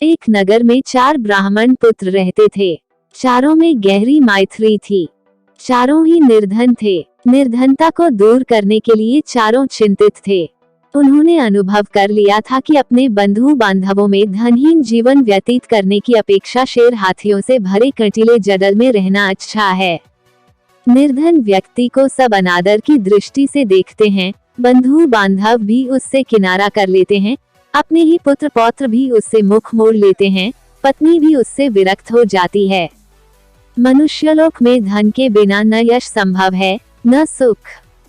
एक नगर में 4 ब्राह्मण पुत्र रहते थे। चारों में गहरी मैत्री थी। चारों ही निर्धन थे। निर्धनता को दूर करने के लिए चारों चिंतित थे। उन्होंने अनुभव कर लिया था कि अपने बंधु बांधवों में धनहीन जीवन व्यतीत करने की अपेक्षा शेर हाथियों से भरे कंटीले जंगल में रहना अच्छा है। निर्धन व्यक्ति को सब अनादर की दृष्टि से देखते हैं, बंधु बांधव भी उससे किनारा कर लेते हैं, अपने ही पुत्र पौत्र भी उससे मुख मोड़ लेते हैं, पत्नी भी उससे विरक्त हो जाती है। मनुष्यलोक में धन के बिना न यश संभव है, न सुख।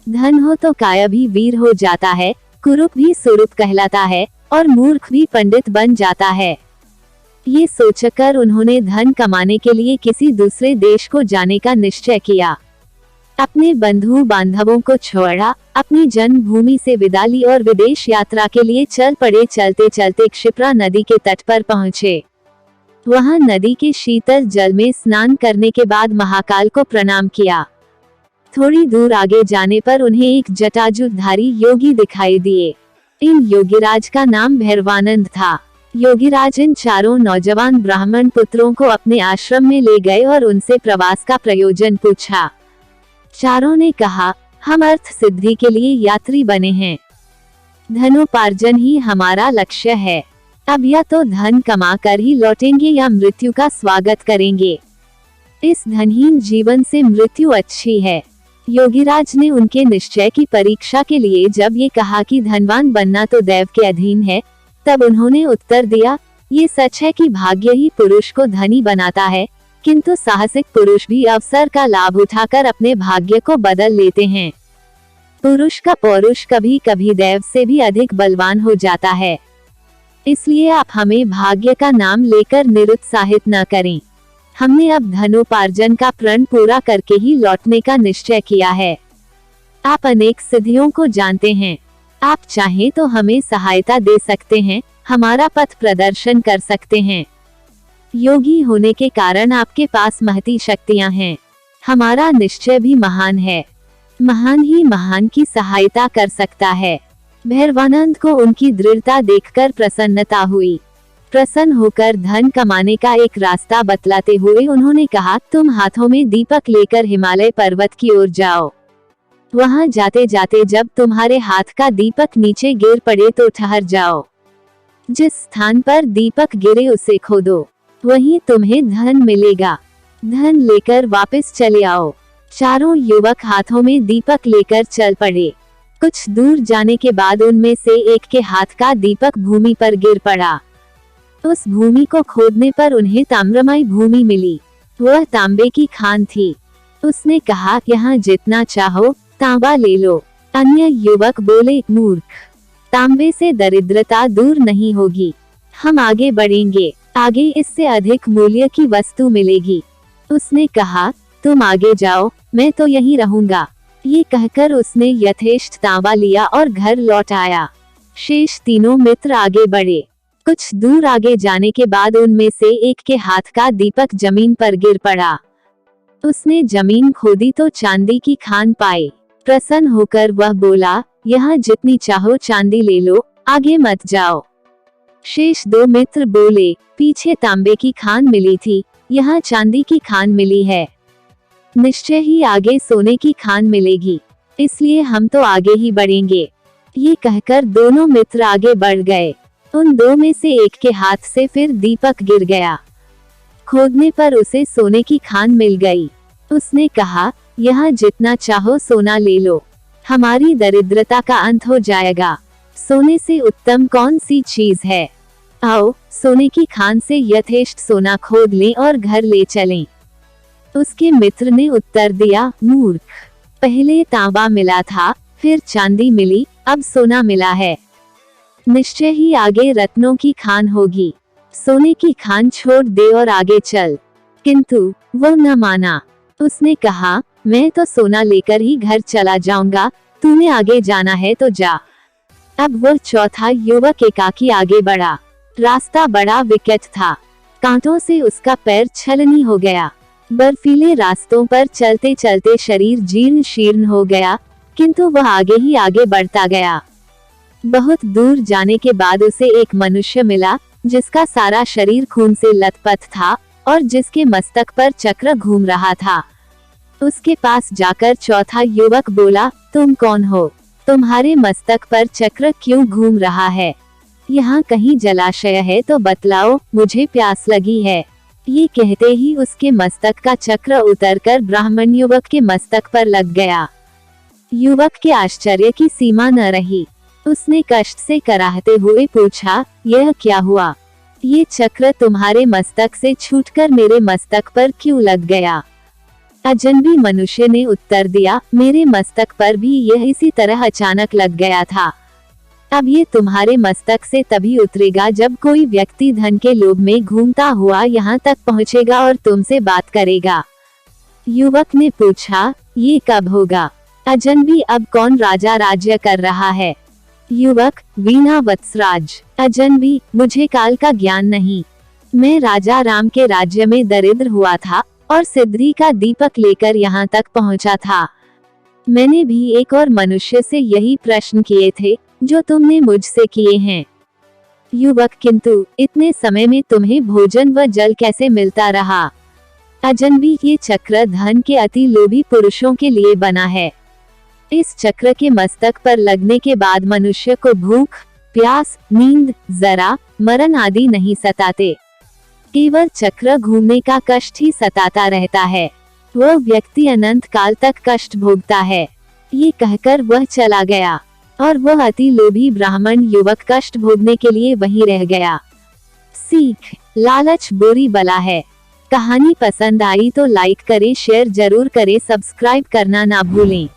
धन हो तो काया भी वीर हो जाता है, कुरूप भी सुरूप कहलाता है और मूर्ख भी पंडित बन जाता है। ये सोचकर उन्होंने धन कमाने के लिए किसी दूसरे देश को जाने का निश्चय किया। अपने बंधु बांधवों को छोड़ा, अपनी जन्मभूमि से विदा ली और विदेश यात्रा के लिए चल पड़े। चलते चलते क्षिप्रा नदी के तट पर पहुँचे। वहां नदी के शीतल जल में स्नान करने के बाद महाकाल को प्रणाम किया। थोड़ी दूर आगे जाने पर उन्हें एक जटाजुधारी योगी दिखाई दिए। इन योगीराज का नाम भैरवानंद था। योगीराज इन चारों नौजवान ब्राह्मण पुत्रों को अपने आश्रम में ले गए और उनसे प्रवास का प्रयोजन पूछा। चारों ने कहा, हम अर्थ सिद्धि के लिए यात्री बने हैं। धनोपार्जन ही हमारा लक्ष्य है। अब या तो धन कमा कर ही लौटेंगे या मृत्यु का स्वागत करेंगे। इस धनहीन जीवन से मृत्यु अच्छी है। योगीराज ने उनके निश्चय की परीक्षा के लिए जब ये कहा कि धनवान बनना तो दैव के अधीन है, तब उन्होंने उत्तर दिया, ये सच है कि भाग्य ही पुरुष को धनी बनाता है, किंतु साहसिक पुरुष भी अवसर का लाभ उठाकर अपने भाग्य को बदल लेते हैं। पुरुष का पौरुष कभी कभी दैव से भी अधिक बलवान हो जाता है। इसलिए आप हमें भाग्य का नाम लेकर निरुत्साहित न करें। हमने अब धनोपार्जन का प्रण पूरा करके ही लौटने का निश्चय किया है। आप अनेक सिद्धियों को जानते हैं। आप चाहें तो हमें सहायता दे सकते हैं, हमारा पथ प्रदर्शन कर सकते हैं। योगी होने के कारण आपके पास महती शक्तियां हैं। हमारा निश्चय भी महान है। महान ही महान की सहायता कर सकता है। भैरवानंद को उनकी दृढ़ता देखकर प्रसन्नता हुई। प्रसन्न होकर धन कमाने का एक रास्ता बतलाते हुए उन्होंने कहा, तुम हाथों में दीपक लेकर हिमालय पर्वत की ओर जाओ। वहां जाते जाते जब तुम्हारे हाथ का दीपक नीचे गिर पड़े तो ठहर जाओ। जिस स्थान पर दीपक गिरे उसे खोदो, वहीं तुम्हें धन मिलेगा। धन लेकर वापस चले आओ। चारों युवक हाथों में दीपक लेकर चल पड़े। कुछ दूर जाने के बाद उनमें से एक के हाथ का दीपक भूमि पर गिर पड़ा। उस भूमि को खोदने पर उन्हें ताम्रमय भूमि मिली। वह तांबे की खान थी। उसने कहा, यहाँ जितना चाहो तांबा ले लो। अन्य युवक बोले, मूर्ख, तांबे से दरिद्रता दूर नहीं होगी। हम आगे बढ़ेंगे, आगे इससे अधिक मूल्य की वस्तु मिलेगी। उसने कहा, तुम आगे जाओ, मैं तो यहीं रहूंगा। ये कहकर उसने यथेष्ट तांबा लिया और घर लौट आया। शेष तीनों मित्र आगे बढ़े। कुछ दूर आगे जाने के बाद उनमें से एक के हाथ का दीपक जमीन पर गिर पड़ा। उसने जमीन खोदी तो चांदी की खान पाई। प्रसन्न होकर वह बोला, यहाँ जितनी चाहो चांदी ले लो, आगे मत जाओ। शेष दो मित्र बोले, पीछे तांबे की खान मिली थी, यहाँ चांदी की खान मिली है। निश्चय ही आगे सोने की खान मिलेगी, इसलिए हम तो आगे ही बढ़ेंगे। ये कहकर दोनों मित्र आगे बढ़ गए। उन दो में से एक के हाथ से फिर दीपक गिर गया। खोदने पर उसे सोने की खान मिल गई। उसने कहा, यहाँ जितना चाहो सोना ले लो, हमारी दरिद्रता का अंत हो जाएगा। सोने से उत्तम कौन सी चीज है। आओ, सोने की खान से यथेष्ट सोना खोद लें और घर ले चलें। उसके मित्र ने उत्तर दिया, मूर्ख, पहले तांबा मिला था, फिर चांदी मिली, अब सोना मिला है। निश्चय ही आगे रत्नों की खान होगी। सोने की खान छोड़ दे और आगे चल। किंतु वो न माना। उसने कहा, मैं तो सोना लेकर ही घर चला जाऊंगा, तूने आगे जाना है तो जा। अब वह चौथा युवक एकाकी आगे बढ़ा। रास्ता बड़ा विकट था। कांटों से उसका पैर छलनी हो गया। बर्फीले रास्तों पर चलते चलते शरीर जीर्ण शीर्ण हो गया, किंतु वह आगे ही आगे बढ़ता गया। बहुत दूर जाने के बाद उसे एक मनुष्य मिला। जिसका सारा शरीर खून से लथपथ था और जिसके मस्तक पर चक्र घूम रहा था। उसके पास जाकर चौथा युवक बोला, तुम कौन हो? तुम्हारे मस्तक पर चक्र क्यों घूम रहा है? यहाँ कहीं जलाशय है तो बतलाओ, मुझे प्यास लगी है। ये कहते ही उसके मस्तक का चक्र उतरकर ब्राह्मण युवक के मस्तक पर लग गया। युवक के आश्चर्य की सीमा न रही। उसने कष्ट से कराहते हुए पूछा, यह क्या हुआ? ये चक्र तुम्हारे मस्तक से छूटकर मेरे मस्तक पर क्यों लग गया? अजनबी मनुष्य ने उत्तर दिया, मेरे मस्तक पर भी यह इसी तरह अचानक लग गया था। अब ये तुम्हारे मस्तक से तभी उतरेगा जब कोई व्यक्ति धन के लोभ में घूमता हुआ यहाँ तक पहुँचेगा और तुमसे बात करेगा। युवक ने पूछा, ये कब होगा? अजनबी, अब कौन राजा राज्य कर रहा है? युवक, वीणा वत्सराज। अजनबी, मुझे काल का ज्ञान नहीं। मैं राजा राम के राज्य में दरिद्र हुआ था और सिद्धि का दीपक लेकर यहाँ तक पहुँचा था। मैंने भी एक और मनुष्य से यही प्रश्न किए थे जो तुमने मुझसे किए हैं। युवक, किंतु इतने समय में तुम्हें भोजन व जल कैसे मिलता रहा? अजनबी, ये चक्र धन के अति लोभी पुरुषों के लिए बना है। इस चक्र के मस्तक पर लगने के बाद मनुष्य को भूख, प्यास, नींद, जरा, मरण आदि नहीं सताते। केवल चक्र घूमने का कष्ट ही सताता रहता है। वह व्यक्ति अनंत काल तक कष्ट भोगता है। ये कहकर वह चला गया और वह अति लोभी ब्राह्मण युवक कष्ट भोगने के लिए वहीं रह गया। सीख, लालच बुरी बला है। कहानी पसंद आई तो लाइक करें, शेयर जरूर करें, सब्सक्राइब करना ना भूलें।